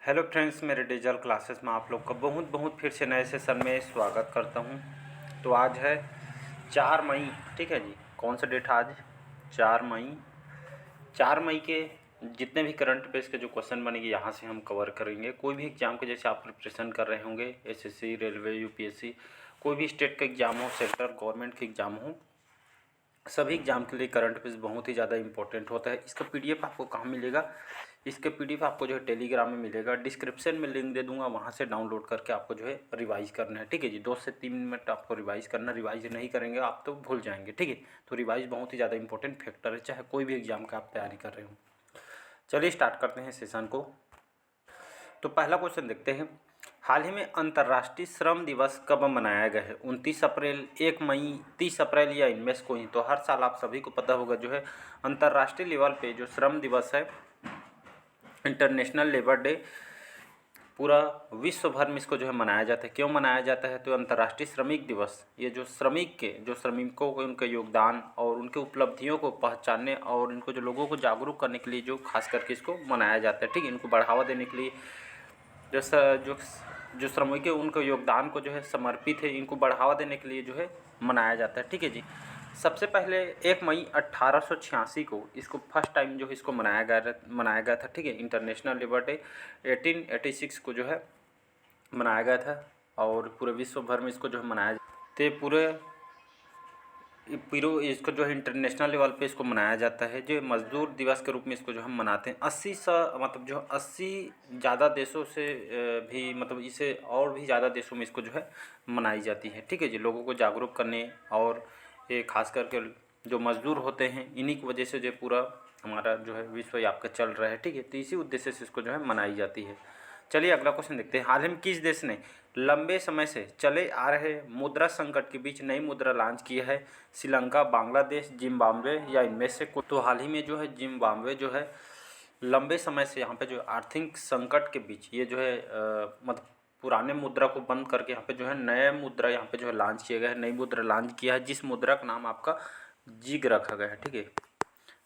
Hello friends, मेरे digital classes में आप लोग का बहुत बहुत फिर से नए सेशन में स्वागत करता हूं। तो आज है 4 मई, ठीक है जी। कौन सा डेट है आज? 4 मई। 4 मई के जितने भी करंट अफेयर्स के जो क्वेश्चन बनेंगे यहाँ से हम कवर करेंगे। कोई भी एग्जाम के जैसे आप प्रिपरेशन कर रहे होंगे, एसएससी, रेलवे, यूपीएससी, कोई भी स्टेट का एग्जाम हो, सेंट्रल गवर्नमेंट के एग्जाम हो, सभी एग्जाम के लिए करंट अफेयर्स बहुत ही ज़्यादा इंपॉर्टेंट होता है। इसका पीडीएफ आपको कहाँ मिलेगा? इसके पीडीएफ आपको जो है टेलीग्राम में मिलेगा। डिस्क्रिप्शन में लिंक दे दूंगा, वहाँ से डाउनलोड करके आपको जो है रिवाइज करना है, ठीक है जी। 2 से 3 मिनट आपको रिवाइज करना। रिवाइज नहीं करेंगे आप तो भूल जाएंगे, ठीक है। तो रिवाइज बहुत ही ज़्यादा इंपॉर्टेंट फैक्टर है, चाहे कोई भी एग्जाम का आप तैयारी कर रहे हो। चलिए स्टार्ट करते हैं सेशन को। तो पहला क्वेश्चन देखते हैं। हाल ही में अंतर्राष्ट्रीय श्रम दिवस कब मनाया गया है? 29 अप्रैल, 1 मई, 30 अप्रैल या इनमें से कोई? तो हर साल आप सभी को पता होगा जो है अंतर्राष्ट्रीय लेवल पे जो श्रम दिवस है, इंटरनेशनल लेबर डे, पूरा विश्व भर में इसको जो है मनाया जाता है। क्यों मनाया जाता है? तो अंतर्राष्ट्रीय श्रमिक दिवस, ये जो श्रमिकों को उनके योगदान और उनके उपलब्धियों को पहचानने और इनको जो लोगों को जागरूक करने के लिए जो खास करके इसको मनाया जाता है, ठीक है। इनको बढ़ावा देने के लिए जो जो जो श्रमिक है उनके योगदान को जो है समर्पित है, इनको बढ़ावा देने के लिए जो है मनाया जाता है, ठीक है जी। सबसे पहले 1 मई 1886 को इसको फर्स्ट टाइम जो है इसको मनाया गया था, ठीक है। इंटरनेशनल लेबर डे 1886 को जो है मनाया गया था और पूरे विश्व भर में इसको जो है मनाया तो पूरे इसको जो है इंटरनेशनल लेवल पे इसको मनाया जाता है। जो मजदूर दिवस के रूप में इसको जो हम मनाते हैं। 80 ज़्यादा देशों से भी मतलब इसे और भी ज़्यादा देशों में इसको जो है मनाई जाती है, ठीक है जी। लोगों को जागरूक करने और ये खास करके जो मजदूर होते हैं इन्हीं की वजह से जो पूरा हमारा जो है विश्व आपका चल रहा है, ठीक है। तो इसी उद्देश्य से इसको जो है मनाई जाती है। चलिए अगला क्वेश्चन देखते हैं। हाल ही में किस देश ने लंबे समय से चले आ रहे मुद्रा संकट के बीच नई मुद्रा लॉन्च की है? श्रीलंका, बांग्लादेश, जिम्बाब्वे या इनमें से कोई? तो हाल ही में जो है जिम्बाब्वे जो है लंबे समय से यहाँ पे जो आर्थिक संकट के बीच ये जो है मतलब पुराने मुद्रा को बंद करके यहाँ पे जो है नया मुद्रा यहाँ पे जो है लॉन्च किया गया है। नई मुद्रा लॉन्च किया है जिस मुद्रा का नाम आपका जिग रखा गया है, ठीक है।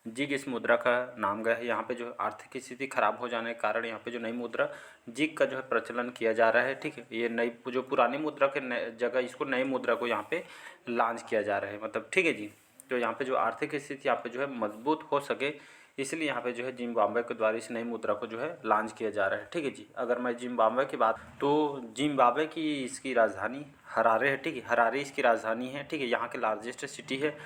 जिग इस मुद्रा का नाम गया है। यहाँ पे जो आर्थिक स्थिति खराब हो जाने के कारण यहाँ पे जो नई मुद्रा जिग का जो है प्रचलन किया जा रहा है, ठीक है। ये नई जो पुरानी मुद्रा के जगह इसको नई मुद्रा को यहाँ पे लॉन्च किया जा रहा है, मतलब, ठीक है जी। तो यहाँ पे जो आर्थिक स्थिति यहाँ पे जो है मजबूत हो सके, इसलिए यहाँ पे जो है जिम्बाब्वे के द्वारा इस नई मुद्रा को जो है लॉन्च किया जा रहा है, ठीक है जी। अगर मैं जिम्बाब्वे की बात, तो जिम्बाब्वे की इसकी राजधानी हरारे है, ठीक है। हरारे इसकी राजधानी है, ठीक है। यहाँ के लार्जेस्ट सिटी है।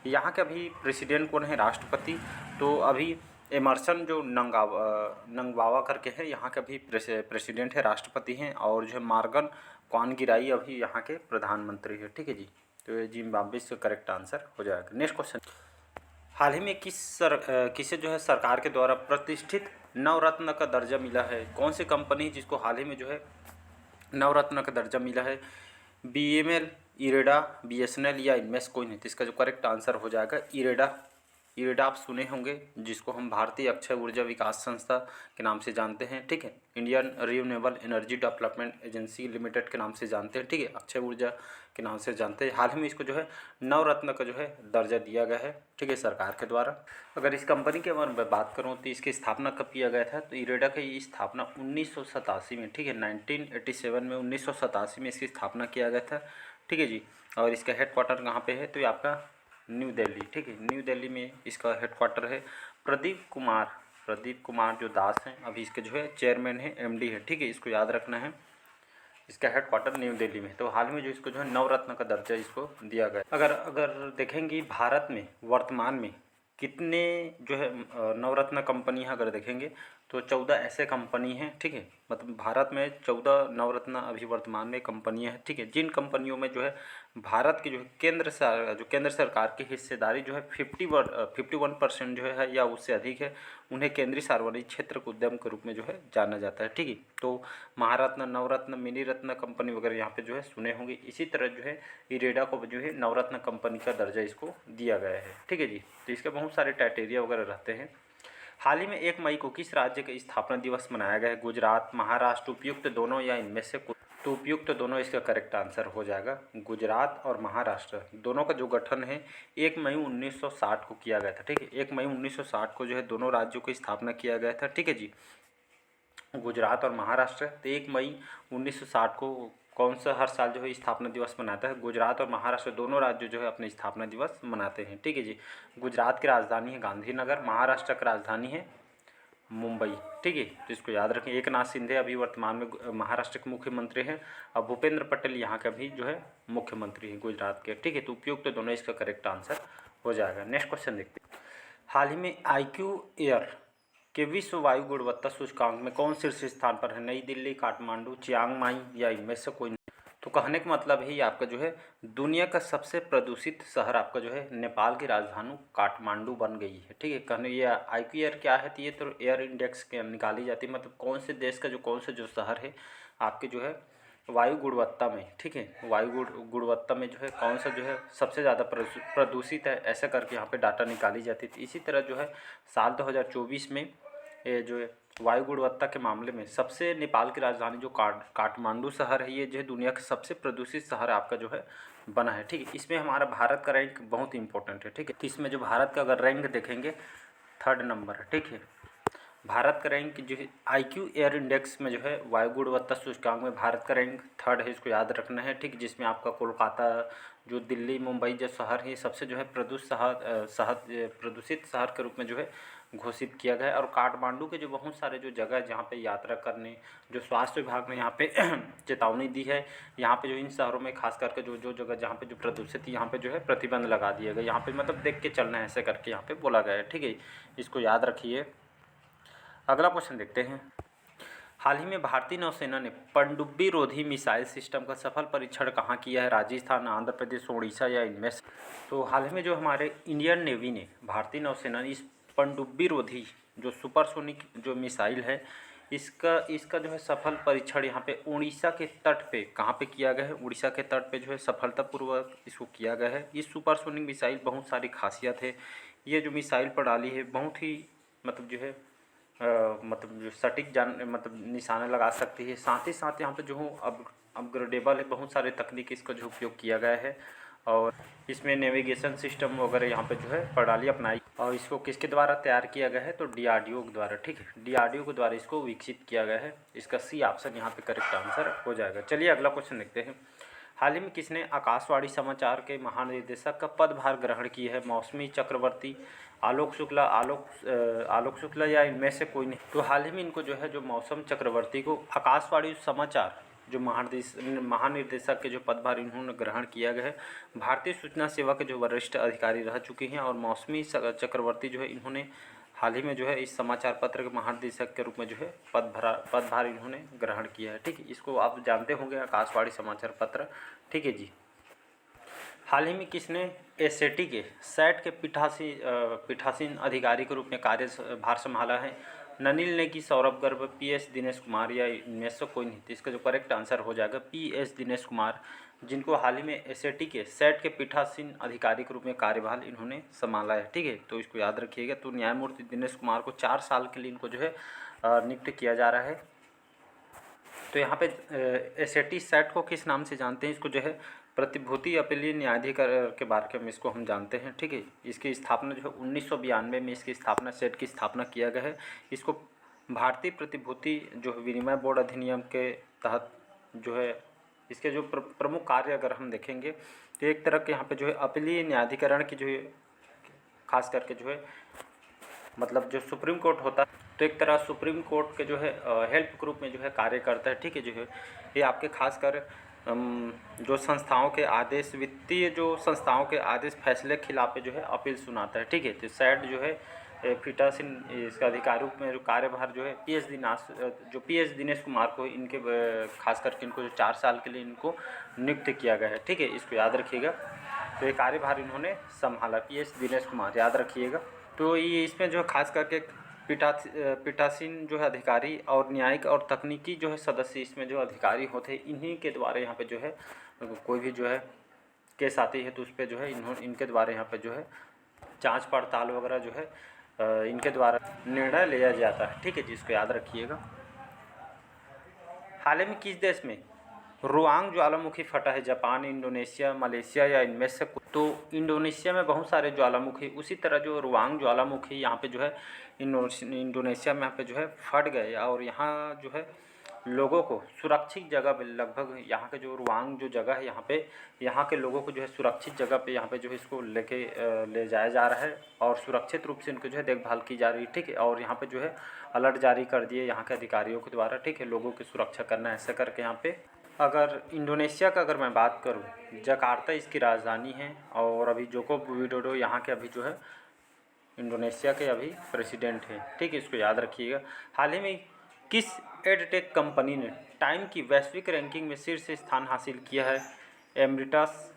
यहाँ के अभी प्रेसिडेंट कौन है? राष्ट्रपति। तो अभी एमर्सन जो नंगबावा करके है यहाँ के अभी प्रेसिडेंट है, राष्ट्रपति हैं। और जो है मार्गन क्वानगिराई अभी यहाँ के प्रधानमंत्री है, ठीक है जी। तो ये जिम्बाब्वे से करेक्ट आंसर हो जाएगा। Next question. हाल ही में किसे जो है सरकार के द्वारा प्रतिष्ठित नवरत्न का दर्जा मिला है? कौन सी कंपनी जिसको हाल ही में जो है नवरत्न का दर्जा मिला है? बीएमएल, इरेडा, बीएसएनएल या इनमें से कोई नहीं? तो इसका जो करेक्ट आंसर हो जाएगा इरेडा। इरेडा आप सुने होंगे, जिसको हम भारतीय अक्षय ऊर्जा विकास संस्था के नाम से जानते हैं, ठीक है। Indian renewable energy development agency limited के नाम से जानते हैं, ठीक है। अक्षय ऊर्जा के नाम से जानते हैं। हाल ही में इसको जो है नवरत्न का जो है दर्जा दिया गया है, ठीक है, सरकार के द्वारा। अगर इस कंपनी के बारे में बात करूँ तो इसकी स्थापना कब किया गया था? तो इरेडा की स्थापना 1987 में, ठीक है। 1987 में 1987 में इसकी स्थापना किया गया था, ठीक है जी। और इसका हेडक्वार्टर कहाँ पे है? तो ये आपका न्यू दिल्ली, ठीक है। न्यू दिल्ली में इसका हेडक्वार्टर है। प्रदीप कुमार जो दास हैं अभी इसके जो है चेयरमैन है, एमडी है, ठीक है। इसको याद रखना है। इसका हेडक्वार्टर न्यू दिल्ली में। तो हाल में जो इसको जो है नवरत्न का दर्जा इसको दिया गया। अगर देखेंगे भारत में वर्तमान में कितने जो है नवरत्न कंपनी है, अगर देखेंगे तो 14 ऐसे कंपनी हैं, ठीक है। मतलब भारत में 14 नवरत्न अभी वर्तमान में कंपनियां हैं, ठीक है। जिन कंपनियों में जो है भारत की जो है केंद्र सरकार की हिस्सेदारी जो है 51% जो है या उससे अधिक है, उन्हें केंद्रीय सार्वजनिक क्षेत्र के उद्यम के रूप में जो है जाना जाता है, ठीक है। तो महारत्न, नवरत्न, मिनी रत्न कंपनी वगैरह यहाँ पे जो है सुने होंगे। इसी तरह जो है इरेडा को जो है नवरत्न कंपनी का दर्जा इसको दिया गया है, ठीक है जी। तो इसके बहुत सारे क्राइटेरिया वगैरह रहते हैं। हाल ही में 1 मई को किस राज्य का स्थापना दिवस मनाया गया है? गुजरात, महाराष्ट्र, उपयुक्त दोनों या इनमें से कुछ? तो उपयुक्त दोनों इसका करेक्ट आंसर हो जाएगा। गुजरात और महाराष्ट्र दोनों का जो गठन है 1 मई 1960 को किया गया था, ठीक है। 1 मई 1960 को जो है दोनों राज्यों की स्थापना किया गया था, ठीक है जी। गुजरात और महाराष्ट्र। तो 1 मई 1960 को कौन सा हर साल जो है स्थापना दिवस मनाता है? गुजरात और महाराष्ट्र दोनों राज्य जो है अपने स्थापना दिवस मनाते हैं। ठीक है जी। गुजरात की राजधानी है गांधीनगर, महाराष्ट्र की राजधानी है मुंबई। ठीक है, तो इसको याद रखें। एकनाथ शिंदे अभी वर्तमान में महाराष्ट्र के मुख्यमंत्री हैं और भूपेंद्र पटेल यहाँ के भी जो है मुख्यमंत्री हैं गुजरात के। ठीक है, तो उपयुक्त तो दोनों इसका करेक्ट आंसर हो जाएगा। नेक्स्ट क्वेश्चन देखते हैं। हाल ही में IQ एयर के विश्व वायु गुणवत्ता सूचकांक में कौन शीर्ष स्थान पर है? नई दिल्ली, काठमांडू, चियांग माई या इनमें से कोई नहीं? तो कहने का मतलब है ये आपका जो है दुनिया का सबसे प्रदूषित शहर आपका जो है नेपाल की राजधानी काठमांडू बन गई है। ठीक है, कहने ये IQ एयर क्या है? तो ये तो एयर इंडेक्स के निकाली जाती है, मतलब कौन से देश का जो कौन से जो शहर है आपके जो है वायु गुणवत्ता में। ठीक है, वायु गुणवत्ता में जो है कौन सा जो है सबसे ज़्यादा प्रदूषित है, ऐसा करके यहाँ पे डाटा निकाली जाती थी। इसी तरह जो है साल 2024 में ये जो है वायु गुणवत्ता के मामले में सबसे नेपाल की राजधानी जो काठमांडू शहर है, ये जो है दुनिया का सबसे प्रदूषित शहर आपका जो है बना है। ठीक है, इसमें हमारा भारत का रैंक बहुत इंपॉर्टेंट है। ठीक है, तो इसमें जो भारत का अगर रैंक देखेंगे 3rd नंबर है। ठीक है, भारत का रैंक जो है IQ एयर इंडेक्स में जो है वायु गुणवत्ता सूचकांक में भारत का रैंक 3rd है, इसको याद रखना है। ठीक, जिसमें आपका कोलकाता, जो दिल्ली, मुंबई जो शहर है सबसे जो है प्रदूषित शहर के रूप में जो है घोषित किया गया है। और काठमांडू के जो बहुत सारे जो जगह है जहाँ पे यात्रा करने, जो स्वास्थ्य विभाग ने यहाँ पे चेतावनी दी है, यहाँ पे जो इन शहरों में खास करके जो जो जगह जहाँ पे जो प्रदूषित है यहाँ पे जो है प्रतिबंध लगा दिया गया। यहाँ पे मतलब देख के चलना है, ऐसे करके यहाँ पे बोला गया है। ठीक है, इसको याद रखिए। अगला क्वेश्चन देखते हैं। हाल ही में भारतीय नौसेना ने पनडुब्बी रोधी मिसाइल सिस्टम का सफल परीक्षण कहाँ किया है? राजस्थान, आंध्र प्रदेश, उड़ीसा या इनमें से? तो हाल ही में जो हमारे इंडियन नेवी ने, भारतीय नौसेना ने इस पनडुब्बी रोधी जो सुपरसोनिक जो मिसाइल है इसका जो है सफल परीक्षण यहाँ पे उड़ीसा के तट पे कहाँ पे किया गया है? उड़ीसा के तट पे जो है सफलतापूर्वक इसको किया गया है। इस सुपरसोनिक मिसाइल बहुत सारी खासियत है। ये जो मिसाइल प्रणाली है बहुत ही मतलब जो है मतलब जो सटीक मतलब निशाना लगा सकती है। साथ ही साथ यहाँ पे जो अपग्रेडेबल है, बहुत सारे तकनीक इसका जो उपयोग किया गया है और इसमें नेविगेशन सिस्टम वगैरह यहाँ पे जो है प्रणाली अपनाई। और इसको किसके द्वारा तैयार किया गया है? तो DRDO के द्वारा। ठीक है, DRDO के द्वारा इसको विकसित किया गया है। इसका C ऑप्शन यहाँ पे करेक्ट आंसर हो जाएगा। चलिए अगला क्वेश्चन देखते हैं। हाल ही में किसने आकाशवाणी समाचार के महानिदेशक का पदभार ग्रहण किया है? मौसमी चक्रवर्ती, आलोक शुक्ला या इनमें से कोई नहीं? तो हाल ही में इनको जो है जो मौसम चक्रवर्ती को आकाशवाणी समाचार जो महानिर्देशक के जो पदभार इन्होंने ग्रहण किया गया है। भारतीय सूचना सेवा के जो वरिष्ठ अधिकारी रह चुके हैं और मौसमी चक्रवर्ती जो है इन्होंने हाल ही में जो है इस समाचार पत्र के महानिदेशक के रूप में जो है पदभार इन्होंने ग्रहण किया है। ठीक है, इसको आप जानते होंगे आकाशवाणी समाचार पत्र। ठीक है जी। हाल ही में किसने SAT के SAT के पीठासीन अधिकारी के रूप में कार्यभार संभाला है? ननिल नेगी, सौरभ गर्ग, PS दिनेश कुमार या इनमें से कोई नहीं? तो इसका जो करेक्ट आंसर हो जाएगा PS दिनेश कुमार, जिनको हाल ही में SAT के SAT के पीठासीन अधिकारी के रूप में कार्यभार इन्होंने संभाला है। ठीक है, तो इसको याद रखिएगा। तो न्यायमूर्ति दिनेश कुमार को 4 साल के लिए इनको जो है नियुक्त किया जा रहा है। तो यहाँ पे SAT SAT को किस नाम से जानते हैं? इसको जो है प्रतिभूति अपीलीय न्यायाधिकरण के बारे में इसको हम जानते हैं। ठीक है, इसकी स्थापना जो है 1992 में इसकी स्थापना सेट की स्थापना किया गया है। इसको भारतीय प्रतिभूति जो विनिमय बोर्ड अधिनियम के तहत जो है इसके जो प्रमुख कार्य अगर हम देखेंगे तो एक तरह के यहाँ पे जो है अपीलीय न्यायाधिकरण की जो है खास करके जो है मतलब जो सुप्रीम कोर्ट होता है तो एक तरह सुप्रीम कोर्ट के जो है हेल्प ग्रुप में जो है कार्य करता है। ठीक है, जो है ये आपके खासकर जो संस्थाओं के आदेश, वित्तीय जो संस्थाओं के आदेश फैसले के खिलाफ जो है अपील सुनाता है। ठीक है, तो SAT जो है पीठासीन इसका अधिकारियों में जो कार्यभार जो है PS दिनेश कुमार को इनके खास करके इनको जो 4 साल के लिए इनको नियुक्त किया गया है। ठीक है, इसको याद रखिएगा। तो ये कार्यभार इन्होंने संभाला, PS दिनेश कुमार, याद रखिएगा। तो ये इसमें जो खास करके पीठासीन जो है अधिकारी और न्यायिक और तकनीकी जो है सदस्य इसमें जो अधिकारी होते हैं, इन्हीं के द्वारा यहाँ पे जो है कोई भी जो है केस आती है तो उस पर जो है इनके द्वारा यहाँ पे जो है जांच पड़ताल वगैरह जो है इनके द्वारा निर्णय लिया जाता है। ठीक है जी, इसको याद रखिएगा। हाल ही में किस देश में रुआंग ज्वालामुखी फटा है जापान, इंडोनेशिया, मलेशिया या इनमें से तो इंडोनेशिया में बहुत सारे ज्वालामुखी, उसी तरह जो रुआंग ज्वालामुखी यहाँ पे जो है इंडोनेशिया में यहाँ पे जो है फट गए और यहाँ जो है लोगों को सुरक्षित जगह पे, लगभग यहाँ के जो रुआंग जो जगह है यहाँ पे, यहाँ के लोगों को जो है सुरक्षित जगह पे यहाँ पे जो है इसको ले जाया जा रहा है और सुरक्षित रूप से इनको जो है देखभाल की जा रही है, ठीक है। और यहाँ पे जो है अलर्ट जारी कर दिए यहाँ के अधिकारियों के द्वारा, ठीक है, लोगों की सुरक्षा करना ऐसे करके यहाँ पे। अगर इंडोनेशिया का अगर मैं बात करूँ, जकार्ता इसकी राजधानी है और अभी जोको विडोडो यहाँ के अभी जो है इंडोनेशिया के अभी प्रेसिडेंट हैं, ठीक है, इसको याद रखिएगा। हाल ही में किस एडटेक कंपनी ने टाइम की वैश्विक रैंकिंग में शीर्ष स्थान हासिल किया है? Emeritus,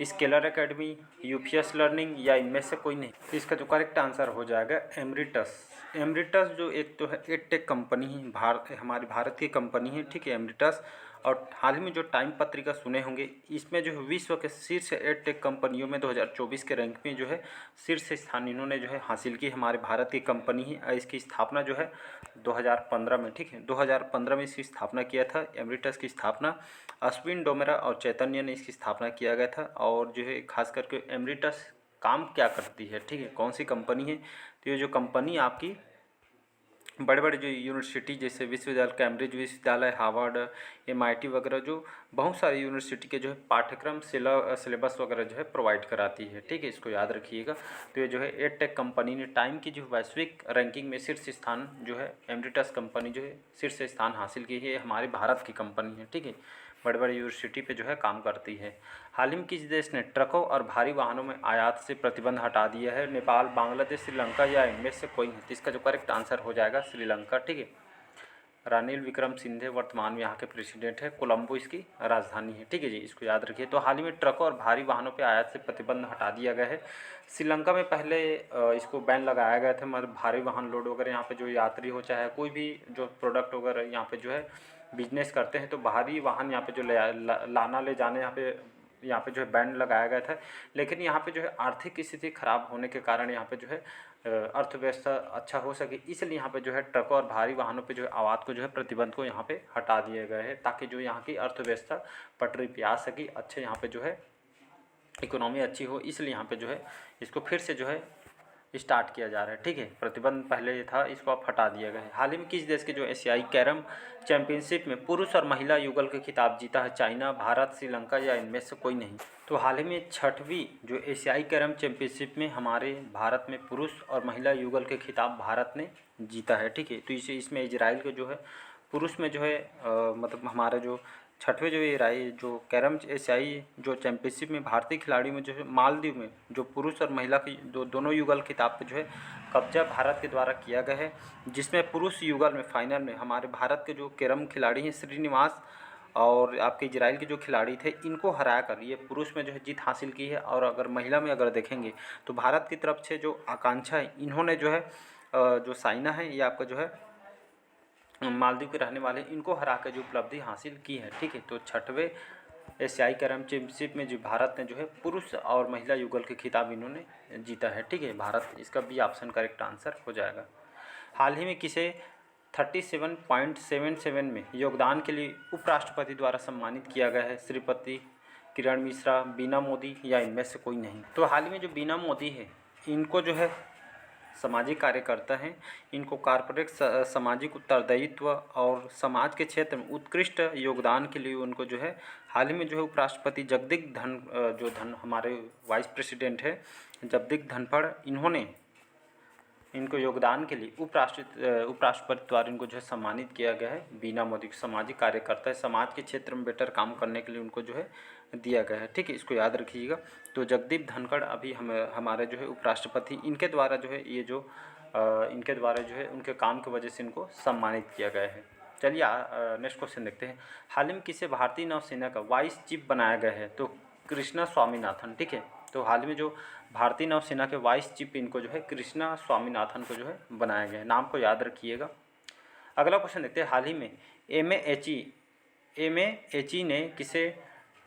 scalar academy, UPS learning या इनमें से कोई नहीं? तो इसका जो करेक्ट आंसर हो जाएगा एमरिटस। एमरिटस जो एक तो है एडटेक कंपनी है, हमारी भारत की कंपनी है, ठीक है, एमरिटस। और हाल ही में जो टाइम पत्रिका सुने होंगे, इसमें जो है विश्व के शीर्ष एडटेक कंपनियों में 2024 के रैंक में जो है शीर्ष स्थान इन्होंने जो है हासिल की, हमारे भारत की कंपनी है। इसकी स्थापना जो है 2015 में, ठीक है, 2015 में इसकी स्थापना किया था। एमरिटस की स्थापना अश्विन डोमेरा और चैतन्य ने इसकी स्थापना किया गया था। और जो है खास करके एमरिटस काम क्या करती है, ठीक है, कौन सी कंपनी है? तो ये जो कंपनी आपकी बड़े बड़े जो यूनिवर्सिटी जैसे विश्वविद्यालय, कैम्ब्रिज विश्वविद्यालय, हार्वर्ड, एमआईटी वगैरह, जो बहुत सारी यूनिवर्सिटी के जो है पाठ्यक्रम सिलेबस वगैरह जो है प्रोवाइड कराती है, ठीक है, इसको याद रखिएगा। तो ये जो है एडटेक कंपनी ने टाइम की जो वैश्विक रैंकिंग में शीर्ष स्थान जो है एमरिटस कंपनी जो है शीर्ष स्थान हासिल की है, हमारे भारत की कंपनी है, ठीक है, बड़े बड़े यूनिवर्सिटी पे जो है काम करती है। हाल ही में किस देश ने ट्रकों और भारी वाहनों में आयात से प्रतिबंध हटा दिया है? नेपाल, बांग्लादेश, श्रीलंका या इनमें से कोई नहीं? तो इसका जो करेक्ट आंसर हो जाएगा श्रीलंका, ठीक है। रानिल विक्रमसिंघे वर्तमान में यहाँ के प्रेसिडेंट है, कोलंबो इसकी राजधानी है, ठीक है जी, इसको याद रखिए। तो हाल ही में ट्रकों और भारी वाहनों पर आयात से प्रतिबंध हटा दिया गया है। श्रीलंका में पहले इसको बैन लगाया गया था, मतलब भारी वाहन लोड वगैरह यहाँ पे जो यात्री हो चाहे कोई भी जो प्रोडक्ट वगैरह यहाँ पे जो है बिजनेस करते हैं, तो भारी वाहन यहाँ पे जो लाना ले जाने यहाँ पे जो है बैन लगाया गया था। लेकिन यहाँ पे जो है आर्थिक स्थिति खराब होने के कारण यहाँ पे जो है अर्थव्यवस्था अच्छा हो सके, इसलिए यहाँ पे जो है ट्रकों और भारी वाहनों पे जो है आयात को जो है प्रतिबंध को यहाँ पे हटा दिए गए हैं, ताकि जो यहाँ की अर्थव्यवस्था पटरी पे आ सके, अच्छे यहाँ पे जो है इकोनॉमी अच्छी हो, इसलिए यहाँ पे जो है इसको फिर से जो है स्टार्ट किया जा रहा है, ठीक है। प्रतिबंध पहले था, इसको अब हटा दिया गया है। हाल ही में किस देश के जो एशियाई कैरम चैंपियनशिप में पुरुष और महिला युगल के खिताब जीता है? चाइना, भारत, श्रीलंका या इनमें से कोई नहीं? तो हाल ही में 6वीं जो एशियाई कैरम चैंपियनशिप में हमारे भारत में पुरुष और महिला युगल के खिताब भारत ने जीता है, ठीक है। तो इसमें इजराइल के जो है पुरुष में जो है मतलब हमारा जो 6वें जो कैरम एशियाई जो चैंपियनशिप में भारतीय खिलाड़ियों में जो है मालदीव में जो पुरुष और महिला की दोनों युगल खिताब पे जो है कब्जा भारत के द्वारा किया गया है, जिसमें पुरुष युगल में फाइनल में हमारे भारत के जो कैरम खिलाड़ी हैं श्रीनिवास और आपके इजराइल के जो खिलाड़ी थे, इनको हरा कर ये पुरुष में जो है जीत हासिल की है। और अगर महिला में अगर देखेंगे तो भारत की तरफ से जो आकांक्षा है, इन्होंने जो है जो साइना है, ये आपका जो है मालदीव के रहने वाले, इनको हरा कर जो उपलब्धि हासिल की है, ठीक है। तो 6वें एशियाई कैरम चैंपियनशिप में जो भारत ने जो है पुरुष और महिला युगल के खिताब इन्होंने जीता है, ठीक है, भारत, इसका बी ऑप्शन करेक्ट आंसर हो जाएगा। हाल ही में किसे 37.77 में योगदान के लिए उपराष्ट्रपति द्वारा सम्मानित किया गया है? श्रीपति, किरण मिश्रा, बीना मोदी या इनमें से कोई नहीं? तो हाल ही में जो बीना मोदी है, इनको जो है सामाजिक कार्यकर्ता हैं, इनको कॉर्पोरेट सामाजिक उत्तरदायित्व और समाज के क्षेत्र में उत्कृष्ट योगदान के लिए उनको जो है हाल ही में जो है उपराष्ट्रपति जगदीप हमारे वाइस प्रेसिडेंट है जगदीप धनखड़, इन्होंने इनको योगदान के लिए उपराष्ट्रपति द्वारा इनको जो है सम्मानित किया गया है। बीना मोदी सामाजिक कार्यकर्ता है, समाज के क्षेत्र में बेटर काम करने के लिए उनको जो है दिया गया है, ठीक है, इसको याद रखिएगा। तो जगदीप धनखड़ अभी हमारे जो है उपराष्ट्रपति, इनके द्वारा जो है ये जो इनके द्वारा जो है उनके काम की वजह से इनको सम्मानित किया गया है। चलिए नेक्स्ट क्वेश्चन देखते हैं। हाल ही में किसे भारतीय नौसेना का वाइस चीफ बनाया गया है? तो कृष्णा स्वामीनाथन, ठीक है। तो हाल ही में जो भारतीय नौसेना के वाइस चीफ इनको जो है कृष्णा स्वामीनाथन को जो है बनाया गया है, नाम को याद रखिएगा। अगला क्वेश्चन देखते हैं। हाल ही में एमएएचई ने किसे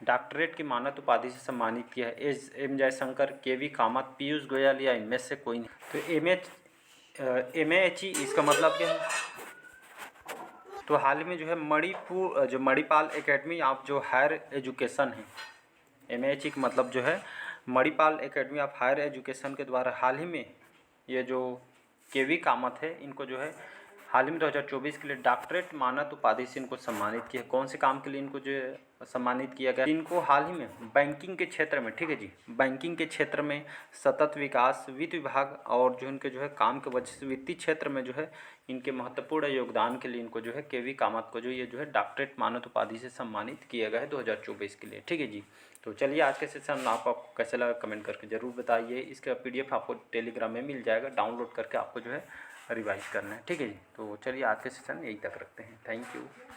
डॉक्टरेट की मानद उपाधि से सम्मानित किया है? एम जयशंकर, केवी कामत, पीयूष गोयल या इनमें से कोई नहीं? तो एमएएचई इसका मतलब क्या है? तो हाल ही में जो है जो मणिपाल एकेडमी ऑफ जो हायर एजुकेशन है, MAHE का मतलब जो है Manipal academy of higher education के द्वारा हाल ही में ये जो KV कामत है, इनको जो है हाल ही में 2024 के लिए डॉक्टरेट मानद उपाधि से इनको सम्मानित किया। कौन से काम के लिए इनको जो है सम्मानित किया गया? इनको हाल ही में बैंकिंग के क्षेत्र में, ठीक है जी, बैंकिंग के क्षेत्र में सतत विकास, वित्त विभाग और जो इनके जो है काम के वजह से वित्तीय क्षेत्र में जो है इनके महत्वपूर्ण योगदान के लिए इनको जो है KV कामत को जो ये जो है डॉक्टरेट मानद उपाधि से सम्मानित किया गया है 2024 के लिए, ठीक है जी। तो चलिए आज के सेशन आपको कैसे लगा कमेंट करके ज़रूर बताइए। इसका PDF आपको टेलीग्राम में मिल जाएगा, डाउनलोड करके आपको जो है रिवाइज करना है, ठीक है जी। तो चलिए आज के सेशन यही तक रखते हैं। Thank you.